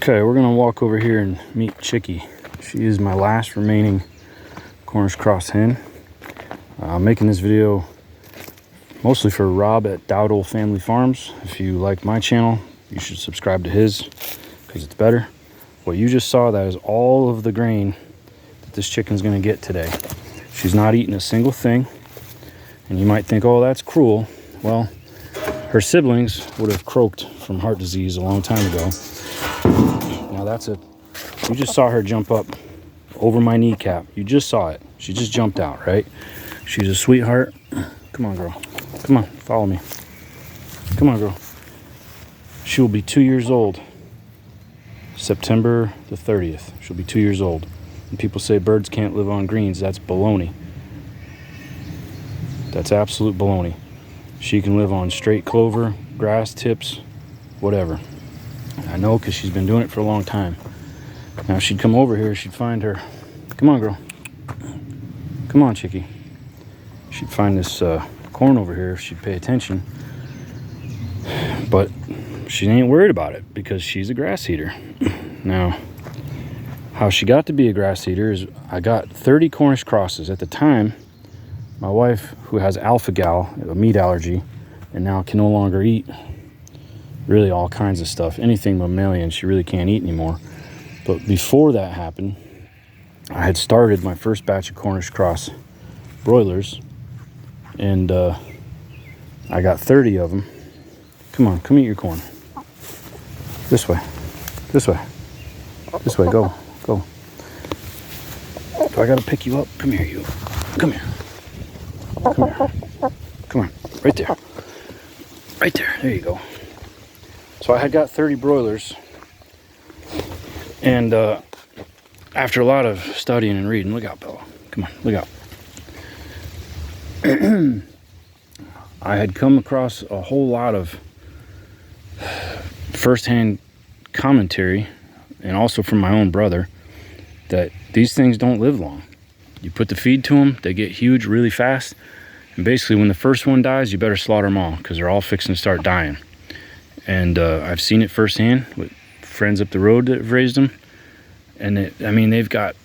Okay, we're gonna walk over here and meet Chicky. She is my last remaining Cornish cross hen. I'm making this video mostly for Rob at Dowdle Family Farms. If you like my channel, you should subscribe to his because it's better. What you just saw, that is all of the grain that this chicken's gonna get today. She's not eating a single thing. And you might think, oh, that's cruel. Well, her siblings would have croaked from heart disease a long time ago. Now you just saw her jump up over my kneecap. You just saw it. She just jumped out, right? She's a sweetheart. Come on, girl. Come on, follow me. Come on, girl. She will be 2 years old. September the 30th. She'll be 2 years old. And people say birds can't live on greens. That's baloney. That's absolute baloney. She can live on straight clover, grass tips, whatever. I know because she's been doing it for a long time. Now if she'd come over here, she'd find her. Come on, girl. Come on, Chicky. She'd find this corn over here if she'd pay attention. But she ain't worried about it because she's a grass eater. Now, how she got to be a grass eater is I got 30 Cornish crosses. At the time, my wife, who has alpha-gal, a meat allergy, and now can no longer eat really all kinds of stuff, anything mammalian, she really can't eat anymore. But before that happened, I had started my first batch of Cornish cross broilers, and I got 30 of them. Come on, come eat your corn. This way, this way, this way, go. Do I gotta pick you up? Come here, you. Come here. Come here. Come on, right there. Right there, there you go. So I had got 30 broilers, and after a lot of studying and reading, look out, Bella. Come on, look out. I had come across a whole lot of firsthand commentary, and also from my own brother, that these things don't live long. You put the feed to them, they get huge really fast, and basically when the first one dies, you better slaughter them all because they're all fixing to start dying. And I've seen it firsthand with friends up the road that have raised them. And they've got,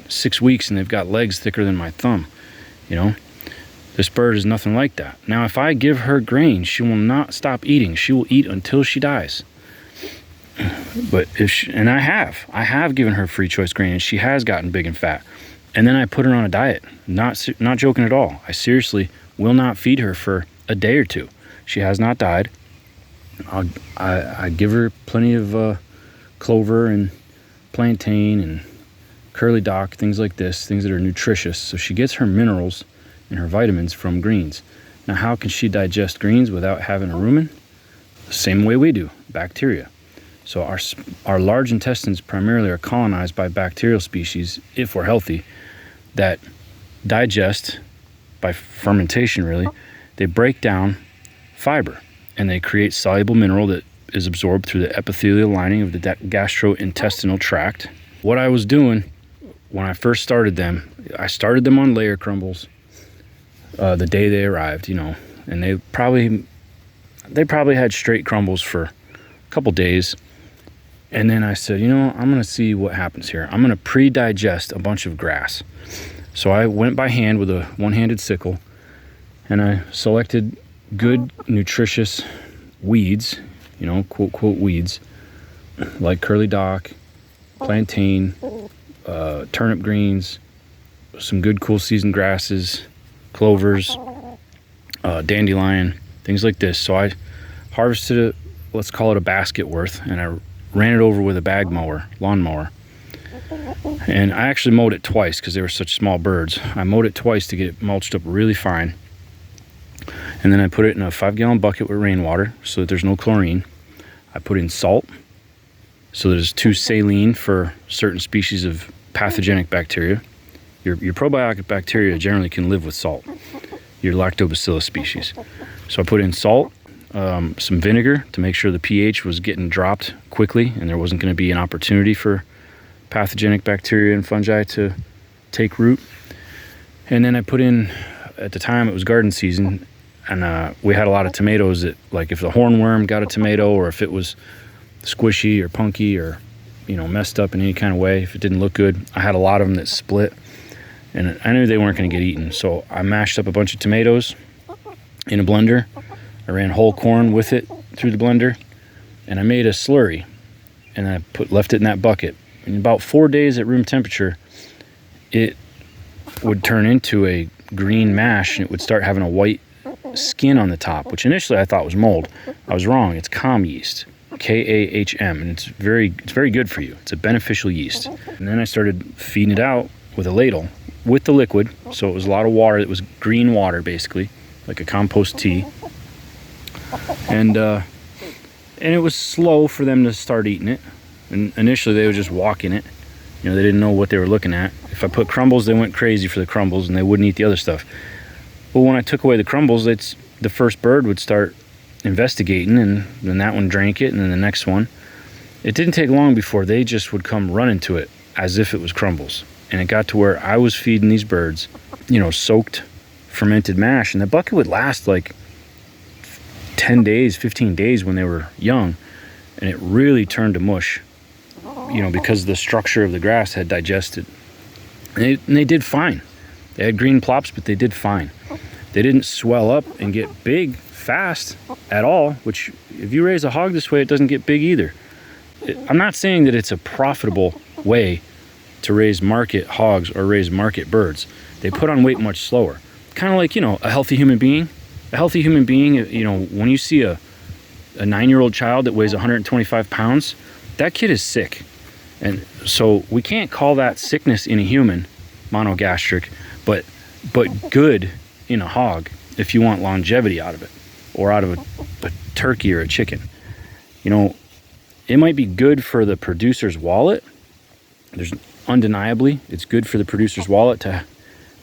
6 weeks and they've got legs thicker than my thumb, you know? This bird is nothing like that. Now, if I give her grain, she will not stop eating. She will eat until she dies. But I have given her free choice grain, and she has gotten big and fat. And then I put her on a diet, not joking at all. I seriously will not feed her for a day or two. She has not died. I give her plenty of clover and plantain and curly dock, things like this, things that are nutritious. So she gets her minerals and her vitamins from greens. Now, how can she digest greens without having a rumen? The same way we do, bacteria. So our large intestines primarily are colonized by bacterial species, if we're healthy, that digest by fermentation, really. They break down fiber and they create soluble mineral that is absorbed through the epithelial lining of the gastrointestinal tract. What I was doing when I first started them, I started them on layer crumbles the day they arrived, you know, and they probably had straight crumbles for a couple days. And then I said, you know, I'm going to see what happens here. I'm going to pre-digest a bunch of grass. So I went by hand with a one-handed sickle, and I selected good, nutritious weeds, you know, quote, quote, weeds, like curly dock, plantain, turnip greens, some good cool season grasses, clovers, dandelion, things like this. So I harvested it, let's call it a basket worth, and I ran it over with a bag mower, lawn mower. And I actually mowed it twice because they were such small birds. I mowed it twice to get it mulched up really fine. And then I put it in a 5-gallon bucket with rainwater so that there's no chlorine. I put in salt so there's too saline for certain species of pathogenic bacteria. Your probiotic bacteria generally can live with salt, your lactobacillus species. So I put in salt, some vinegar to make sure the pH was getting dropped quickly and there wasn't going to be an opportunity for pathogenic bacteria and fungi to take root. And then I put in, at the time it was garden season, and we had a lot of tomatoes that, like if the hornworm got a tomato or if it was squishy or punky or, you know, messed up in any kind of way, if it didn't look good. I had a lot of them that split, and I knew they weren't going to get eaten. So I mashed up a bunch of tomatoes in a blender. I ran whole corn with it through the blender, and I made a slurry, and I left it in that bucket. In about 4 days at room temperature, it would turn into a green mash, and it would start having a white skin on the top, which initially I thought was mold. I was wrong. It's CAHM yeast, K-A-H-M, and it's very good for you. It's a beneficial yeast. And then I started feeding it out with a ladle with the liquid, so it was a lot of water. It was green water, basically, like a compost tea. And it was slow for them to start eating it. And initially they would just walk in it. You know, they didn't know what they were looking at. If I put crumbles, they went crazy for the crumbles and they wouldn't eat the other stuff. But when I took away the crumbles, the first bird would start investigating, and then that one drank it, and then the next one. It didn't take long before they just would come running to it as if it was crumbles. And it got to where I was feeding these birds, you know, soaked fermented mash, and the bucket would last like 10 days, 15 days when they were young, and it really turned to mush, you know, because the structure of the grass had digested. And they did fine. They had green plops, but they did fine. They didn't swell up and get big fast at all, which if you raise a hog this way, it doesn't get big either. I'm not saying that it's a profitable way to raise market hogs or raise market birds. They put on weight much slower. Kind of like, you know, a healthy human being. A healthy human being, you know, when you see a 9-year-old child that weighs 125 pounds, that kid is sick. And so we can't call that sickness in a human, monogastric, but good in a hog if you want longevity out of it, or out of a turkey or a chicken. You know, it might be good for the producer's wallet. There's undeniably, it's good for the producer's wallet to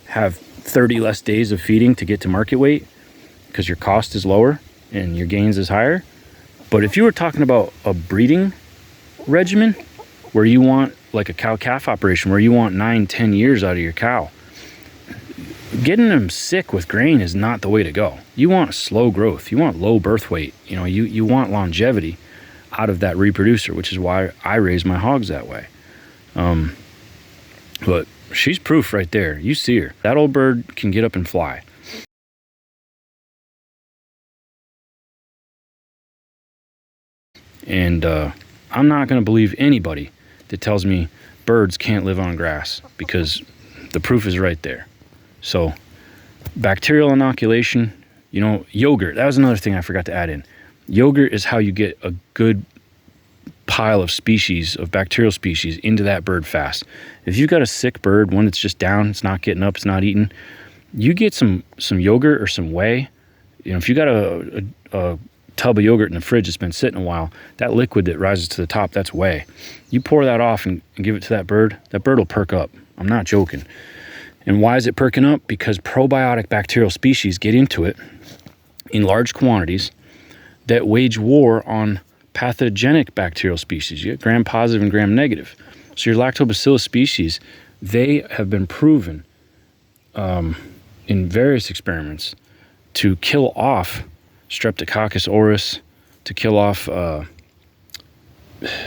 have 30 less days of feeding to get to market weight, because your cost is lower and your gains is higher. But if you were talking about a breeding regimen where you want, like a cow-calf operation, where you want 9-10 years out of your cow, getting them sick with grain is not the way to go. You want slow growth. You want low birth weight. You know, you want longevity out of that reproducer, which is why I raise my hogs that way. But she's proof right there. You see her. That old bird can get up and fly. And I'm not going to believe anybody that tells me birds can't live on grass, because the proof is right there. So bacterial inoculation, you know, yogurt, that was another thing I forgot to add in. Yogurt is how you get a good pile of species, of bacterial species, into that bird fast. If you've got a sick bird, one that's just down, it's not getting up, it's not eating, you get some yogurt or some whey. You know, if you got a tub of yogurt in the fridge that's been sitting a while, that liquid that rises to the top, that's whey. You pour that off and give it to that bird will perk up. I'm not joking. And why is it perking up? Because probiotic bacterial species get into it in large quantities that wage war on pathogenic bacterial species. You get gram-positive and gram-negative. So your lactobacillus species, they have been proven in various experiments to kill off Streptococcus aureus, to kill off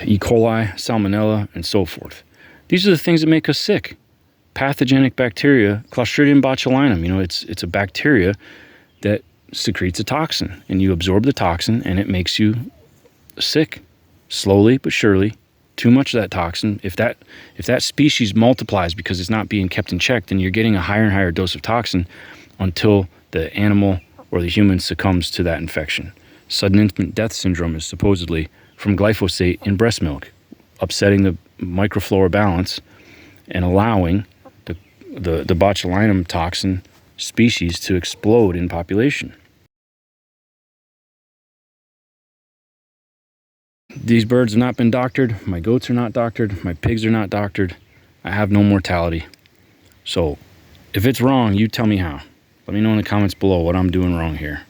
E. coli, salmonella, and so forth. These are the things that make us sick. Pathogenic bacteria, Clostridium botulinum, you know, it's a bacteria that secretes a toxin, and you absorb the toxin and it makes you sick, slowly but surely. Too much of that toxin, if that species multiplies because it's not being kept in check, then you're getting a higher and higher dose of toxin until the animal or the human succumbs to that infection. Sudden infant death syndrome is supposedly from glyphosate in breast milk, upsetting the microflora balance and allowing the botulinum toxin species to explode in population. These birds have not been doctored. My goats are not doctored. My pigs are not doctored. I have no mortality. So if it's wrong, you tell me how. Let me know in the comments below what I'm doing wrong here.